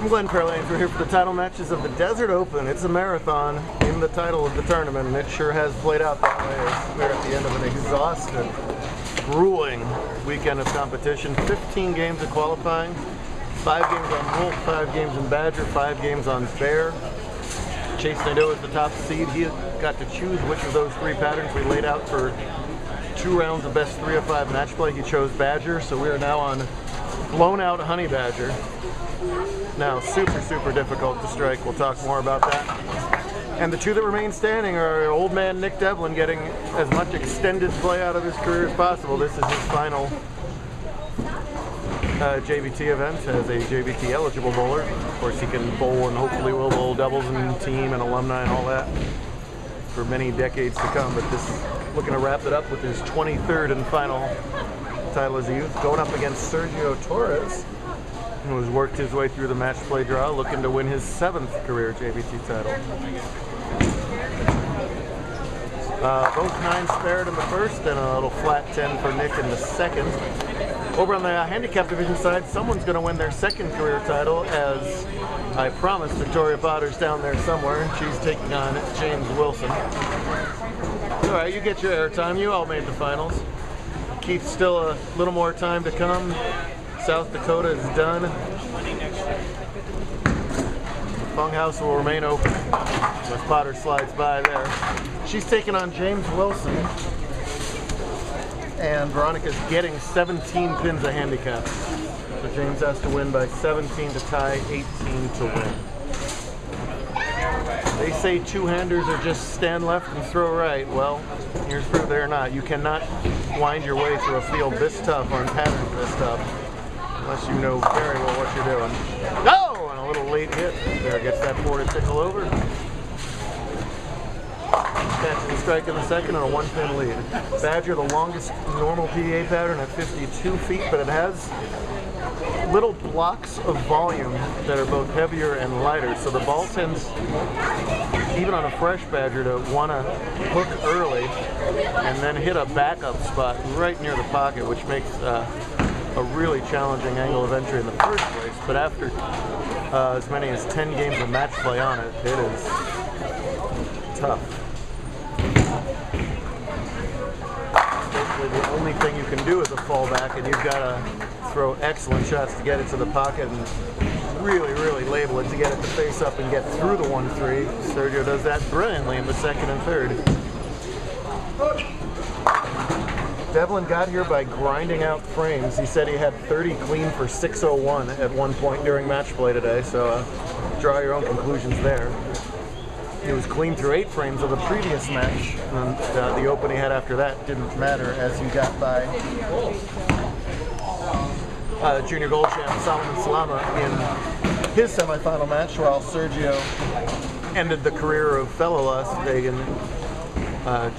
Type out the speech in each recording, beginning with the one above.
I'm Glenn Fairlanes. We're here for the title matches of the Desert Open. It's a marathon in the title of the tournament, and it sure has played out that way as we're at the end of an exhaustive, grueling weekend of competition. 15 games of qualifying, 5 games on Wolf, 5 games on Badger, 5 games on Bear. Chase Nadeau is the top seed. He got to choose which of those 3 patterns we laid out for 2 rounds of best 3 of 5 match play. He chose Badger, so we are now on blown out Honey Badger. Now, super difficult to strike. We'll talk more about that. And the 2 that remain standing are old man Nick Devlin, getting as much extended play out of his career as possible. This is his final JBT event as a JBT eligible bowler. Of course, he can bowl and hopefully will bowl doubles and team and alumni and all that for many decades to come. But this is looking to wrap it up with his 23rd and final title as a youth, going up against Sergio Torres, who has worked his way through the match play draw, looking to win his 7th career JBT title. Both 9 spared in the first, and a little flat 10 for Nick in the second. Over on the handicap division side, someone's going to win their 2nd career title, as I promised. Victoria Potter's down there somewhere. She's taking on James Wilson. All right, you get your airtime. You all made the finals. Keith, still a little more time to come. South Dakota is done. Fung House will remain open as Potter slides by there. She's taking on James Wilson, and Veronica's getting 17 pins a handicap. So James has to win by 17 to tie, 18 to win. They say 2-handers are just stand left and throw right. Well, here's proof they're not. You cannot wind your way through a field this tough on patterns this tough unless you know very well what you're doing. Oh, and a little late hit. There gets that 4 to tickle over. Catch and strike in the second and a 1-pin lead. Badger, the longest normal PDA pattern at 52 feet, but it has little blocks of volume that are both heavier and lighter, so the ball tends, even on a fresh Badger, to want to hook early and then hit a backup spot right near the pocket, which makes a really challenging angle of entry in the first place. But after as many as 10 games of match play on it, it is tough. Basically, the only thing you can do is a fallback, and you've got to throw excellent shots to get it to the pocket and really label it to get it to face up and get through the 1-3. Sergio does that brilliantly in the second and third. Devlin got here by grinding out frames. He said he had 30 clean for 601 at one point during match play today, so draw your own conclusions there. He was clean through 8 frames of the previous match, and the open he had after that didn't matter, as he got by junior gold champ Solomon Salama in his semifinal match, while Sergio ended the career of fellow Las Vegan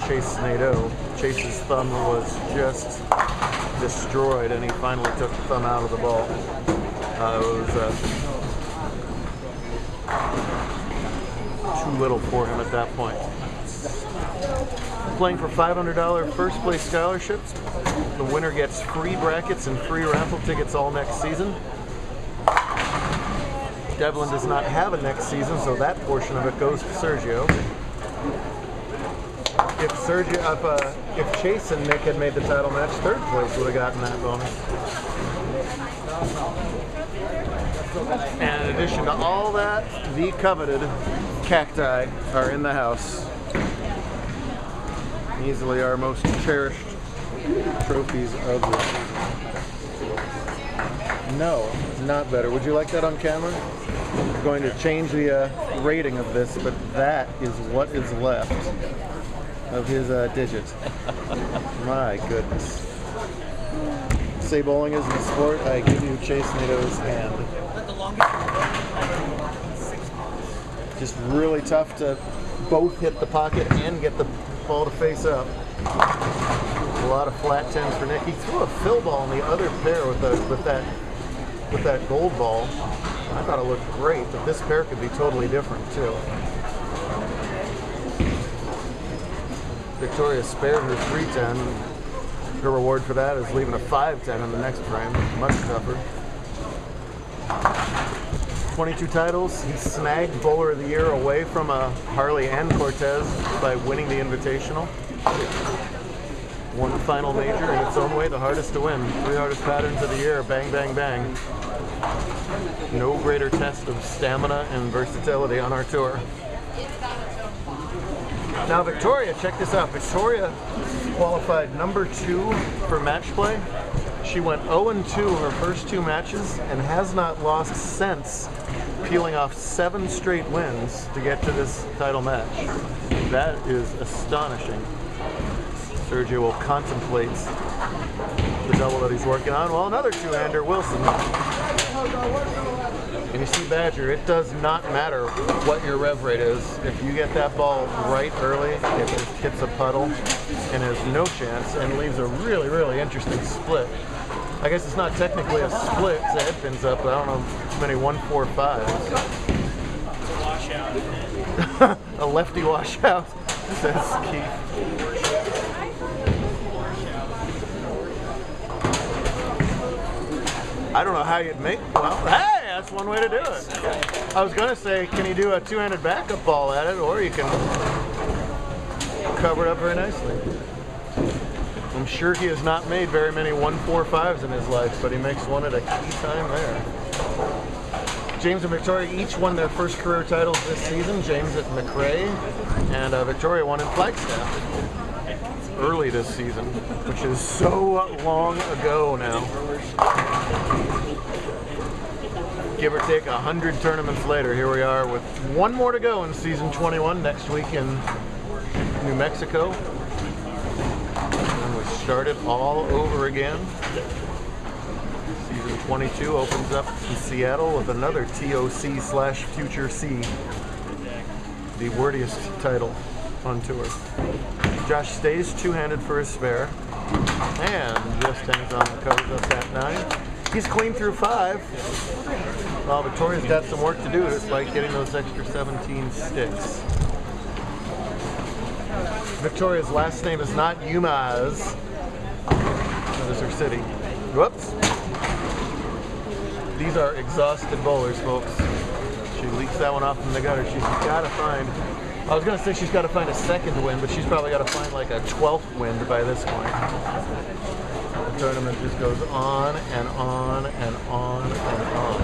Chase Nadeau. Chase's thumb was just destroyed, and he finally took the thumb out of the ball. It was too little for him at that point. Playing for $500 first place scholarships. The winner gets free brackets and free raffle tickets all next season. Devlin does not have a next season, so that portion of it goes to Sergio. If Chase and Nick had made the title match, 3rd place would have gotten that bonus. And in addition to all that, the coveted cacti are in the house. Easily our most cherished trophies of the season. No, not better. Would you like that on camera? I'm going to change the rating of this, but that is what is left of his digit. My goodness. Say bowling isn't a sport, I give you Chase Nadeau's hand. Just really tough to both hit the pocket and get the ball to face up. A lot of flat 10s for Nick. He threw a fill ball in the other pair with that gold ball. I thought it looked great, but this pair could be totally different too. Victoria spared her 310. Her reward for that is leaving a 510 in the next frame. Much tougher. 22 titles. He snagged Bowler of the Year away from Harley and Cortez by winning the Invitational. One final major in its own way, the hardest to win. 3 hardest patterns of the year, bang, bang, bang. No greater test of stamina and versatility on our tour. Now Victoria, check this out. Victoria qualified number 2 for match play. She went 0-2 her first 2 matches and has not lost since, peeling off 7 straight wins to get to this title match. That is astonishing. Sergio will contemplate the double that he's working on. Well, another 2-hander, Wilson. And you see Badger, it does not matter what your rev rate is. If you get that ball right early, it just hits a puddle and has no chance and leaves a really, really interesting split. I guess it's not technically a split, the head pins up, but I don't know too many 1-4-5s. Washout. A lefty washout, says Keith. I don't know how you'd make, well, hey, that's one way to do it. I was going to say, can you do a 2-handed backup ball at it, or you can cover it up very nicely. I'm sure he has not made very many 1-4-5s in his life, but he makes one at a key time there. James and Victoria each won their first career titles this season. James at McRae, and Victoria won in Flagstaff early this season, which is so long ago now. Give or take 100 tournaments later, here we are with one more to go in season 21 next week in New Mexico. And we start it all over again. Season 22 opens up in Seattle with another TOC/Future C, the wordiest title on tour. Josh stays 2-handed for his spare and just hangs on the covers up that 9. He's clean through 5. Well, Victoria's got some work to do despite getting those extra 17 sticks. Victoria's last name is not Yumaz. That is her city. Whoops. These are exhausted bowlers, folks. She leaks that one off in the gutter. She's got to find, I was going to say she's got to find a second win, but she's probably got to find like a 12th win by this point. The tournament just goes on and on and on and on.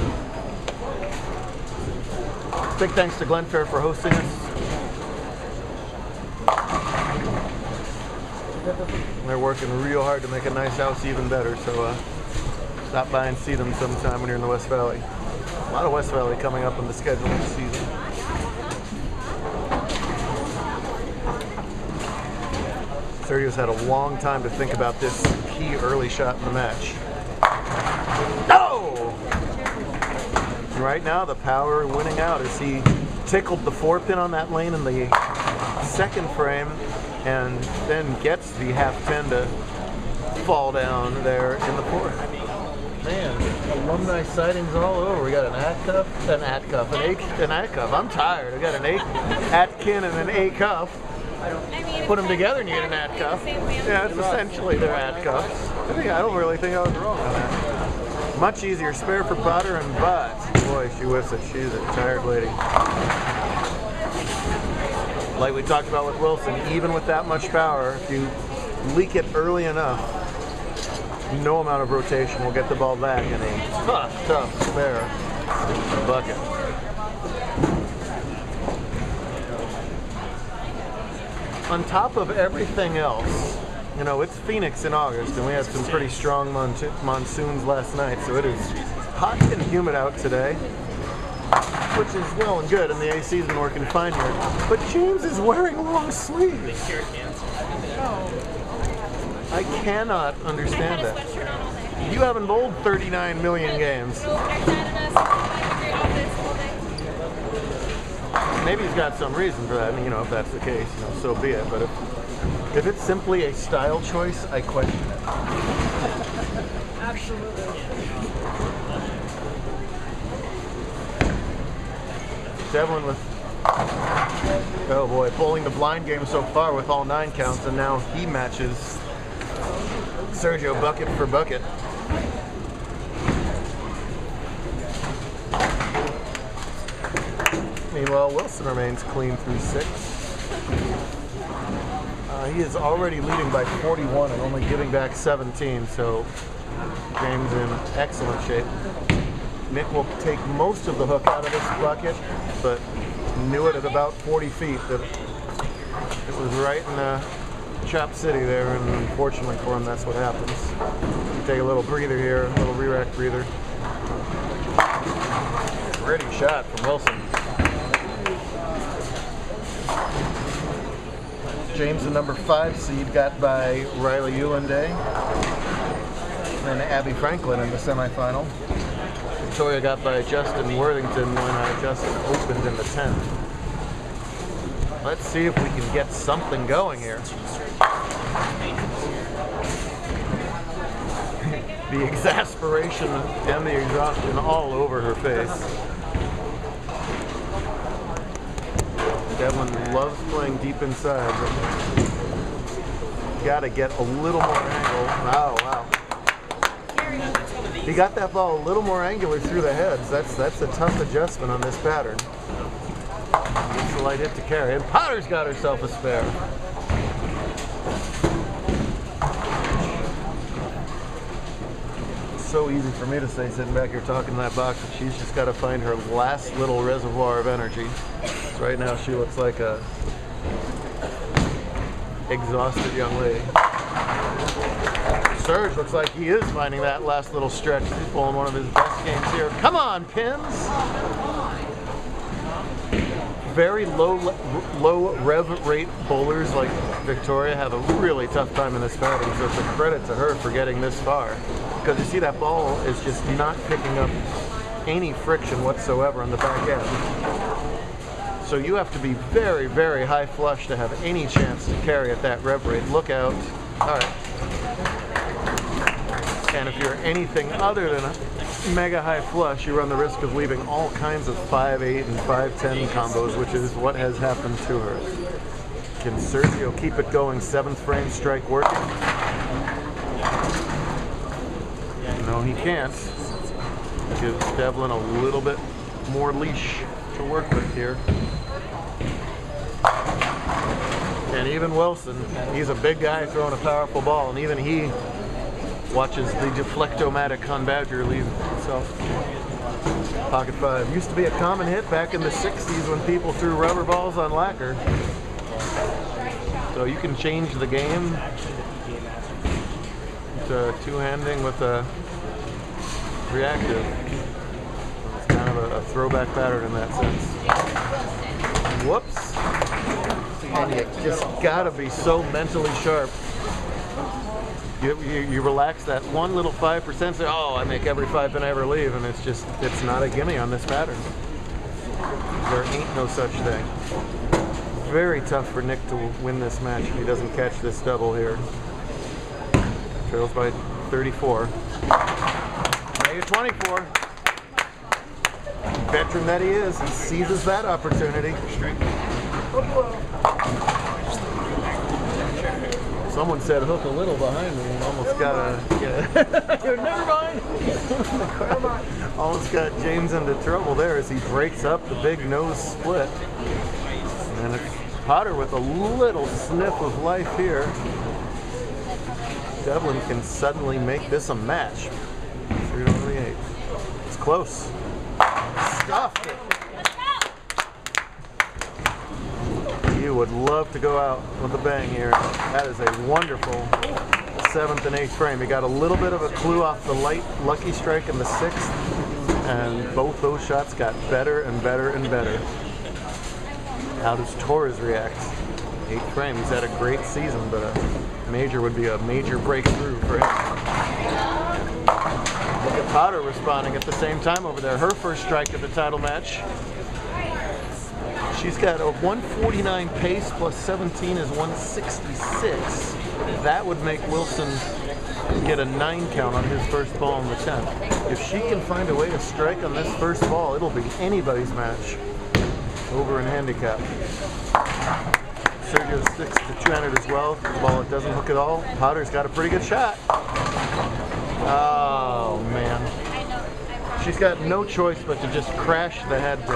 Big thanks to Glenfair for hosting us. They're working real hard to make a nice house even better, so stop by and see them sometime when you're in the West Valley. A lot of West Valley coming up in the schedule this season. Sergio's had a long time to think about this key early shot in the match. No! Right now, the power winning out as he tickled the 4-pin on that lane in the second frame and then gets the half pin to fall down there in the 4th. Man, alumni sightings all over. We got an at cuff. I'm tired. I got an Atkin and an A cuff. Put them together and you get an at cuff. Yeah, it's essentially their at cuffs. I don't really think I was wrong on that. Much easier spare for Potter and Butt. Boy, she whiffs it. She's a tired lady. Like we talked about with Wilson, even with that much power, if you leak it early enough, no amount of rotation will get the ball back in a tough spare bucket. On top of everything else, you know, it's Phoenix in August, and we had some pretty strong monsoons last night, so it is hot and humid out today, which is well and good, and the AC's been working fine here. But James is wearing long sleeves. I cannot understand that. You haven't bowled 39 million games. Maybe he's got some reason for that, and you know, if that's the case, you know, so be it. But if it's simply a style choice, I question it. Absolutely. Devlin with, oh boy, bowling the blind game so far with all 9 counts, and now he matches Sergio bucket for bucket. Meanwhile, Wilson remains clean through 6. He is already leading by 41 and only giving back 17, so James in excellent shape. Nick will take most of the hook out of this bucket, but knew it at about 40 feet that it was right in Chop City there, and unfortunately for him, that's what happens. Take a little breather here, a little re-rack breather. Pretty shot from Wilson. James, the number 5 seed, got by Riley Ulande and Abby Franklin in the semifinal. Victoria got by Justin Worthington when Justin opened in the 10th. Let's see if we can get something going here. The exasperation and the exhaustion all over her face. Devlin loves playing deep inside, but got to get a little more angle. Oh, wow. He got that ball a little more angular through the heads. That's a tough adjustment on this pattern. It's a light hit to carry, and Potter's got herself a spare. It's so easy for me to say sitting back here talking to that box, but she's just got to find her last little reservoir of energy. So right now she looks like a exhausted young lady. Serge looks like he is finding that last little stretch. He's pulling one of his best games here. Come on, Pins! Very low rev rate bowlers like Victoria have a really tough time in this pattern, so it's a credit to her for getting this far. Because you see that ball is just not picking up any friction whatsoever on the back end. So you have to be very, very high flush to have any chance to carry at that rev rate. Look out. All right. And if you're anything other than a mega high flush, you run the risk of leaving all kinds of 5-8 and 5-10 combos, which is what has happened to her. Can Sergio keep it going? 7th frame strike working? No, he can't. Gives Devlin a little bit more leash to work with here. And even Wilson, he's a big guy throwing a powerful ball, and even he watches the Deflectomatic on Badger leave himself. Pocket 5. Used to be a common hit back in the 60s when people threw rubber balls on lacquer. So you can change the game to two-handing with a reactive. It's kind of a throwback pattern in that sense. Whoops. And you just gotta be so mentally sharp. You relax that one little 5%, say, oh, I make every 5 and I ever leave, and it's not a gimme on this pattern. There ain't no such thing. Very tough for Nick to win this match if he doesn't catch this double here. Trails by 34. Make it 24. Veteran that he is, he seizes that opportunity. Someone said hook a little behind me and almost got a... Never mind! Almost got James into trouble there as he breaks up the big nose split. And it's Potter with a little sniff of life here. Devlin can suddenly make this a match. 3-8. It's close. Stuffed it. You would love to go out with a bang here. That is a wonderful 7th and 8th frame. He got a little bit of a clue off the light lucky strike in the 6th, and both those shots got better and better and better. How does Torres react? 8th frame. He's had a great season, but a major would be a major breakthrough for him. Look at Potter responding at the same time over there. Her first strike of the title match. She's got a 149 pace plus 17 is 166. That would make Wilson get a 9 count on his first ball in the 10th. If she can find a way to strike on this first ball, it'll be anybody's match over in handicap. Sergio sticks to 200 as well. The ball that doesn't hook at all. Potter's got a pretty good shot. Oh, man. She's got no choice but to just crash the head pin,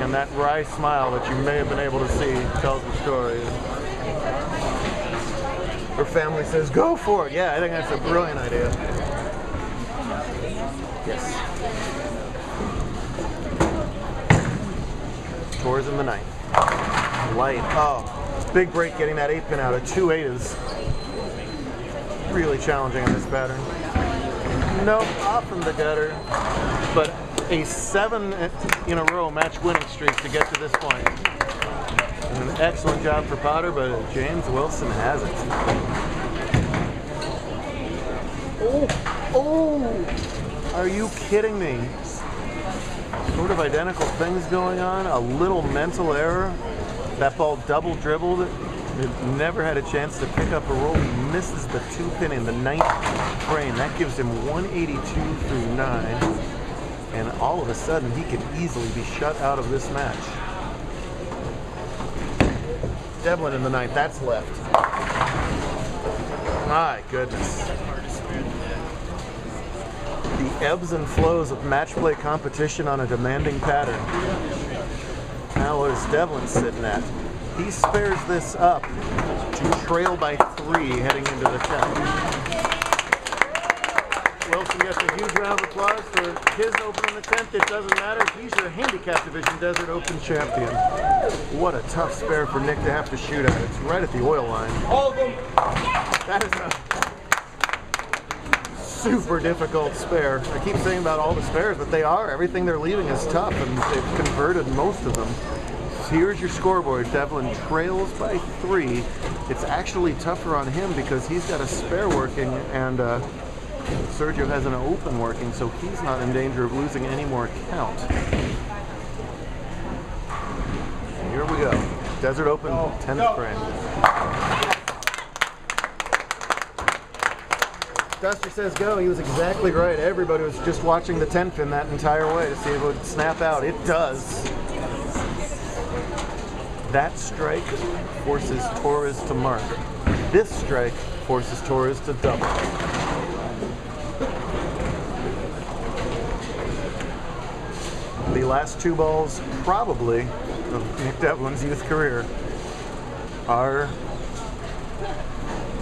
and that wry smile that you may have been able to see tells the story. Her family says, go for it. Yeah, I think that's a brilliant idea. Yes. Torres in the ninth. Light. Oh, big break getting that 8-pin out. A 2-8 is really challenging in this pattern. Nope, off from the gutter, but a 7 in a row match winning streak to get to this point. An excellent job for Potter, but James Wilson has it. Oh, are you kidding me? Sort of identical things going on, a little mental error. That ball double dribbled. It never had a chance to pick up a roll. He misses the 2-pin in the 9th frame. That gives him 182 through 9. And all of a sudden, he could easily be shut out of this match. Devlin in the 9th. That's left. My goodness. The ebbs and flows of match play competition on a demanding pattern. Now where's Devlin sitting at? He spares this up to trail by 3 heading into the 10th. Wilson gets a huge round of applause for his open in the 10th. It doesn't matter. He's your handicap division Desert Open champion. What a tough spare for Nick to have to shoot at. It's right at the oil line. All of them. That is a super difficult spare. I keep saying about all the spares, but they are. Everything they're leaving is tough, and they've converted most of them. Here's your scoreboard. Devlin trails by 3. It's actually tougher on him because he's got a spare working and Sergio has an open working, so he's not in danger of losing any more count. And here we go. Desert Open, 10th frame. Duster says go. He was exactly right. Everybody was just watching the 10-pin that entire way to see if it would snap out. It does. That strike forces Torres to mark. This strike forces Torres to double. The last 2 balls, probably, of Nick Devlin's youth career are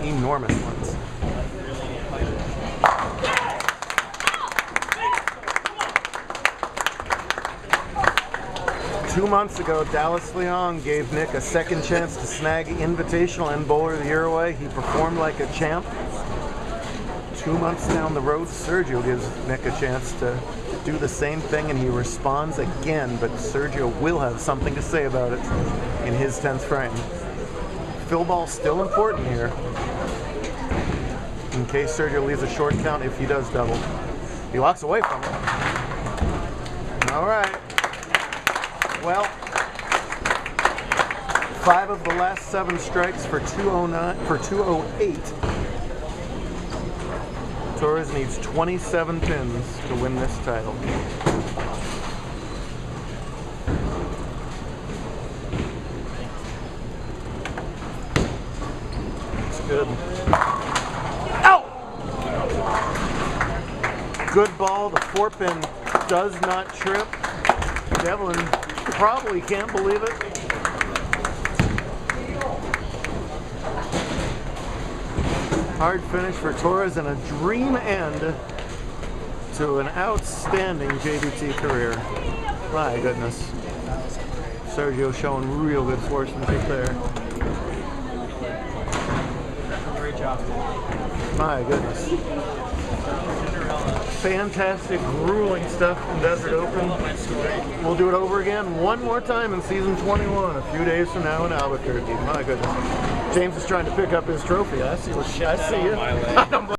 enormous ones. Two months ago, Dallas Leong gave Nick a second chance to snag Invitational and Bowler of the Year away. He performed like a champ. 2 months down the road, Sergio gives Nick a chance to do the same thing, and he responds again, but Sergio will have something to say about it in his 10th frame. Fill ball still important here, in case Sergio leaves a short count if he does double. He walks away from it. All right. Well, 5 of the last 7 strikes for 208. Torres needs 27 pins to win this title. It's good. Ow! Good ball. The 4-pin does not trip. Devlin probably can't believe it. Hard finish for Torres and a dream end to an outstanding JBT career. My goodness. Sergio showing real good sportsmanship there. Great job. My goodness. Fantastic, grueling stuff from Desert Open. We'll do it over again one more time in season 21, a few days from now in Albuquerque. My goodness. James is trying to pick up his trophy. I see you.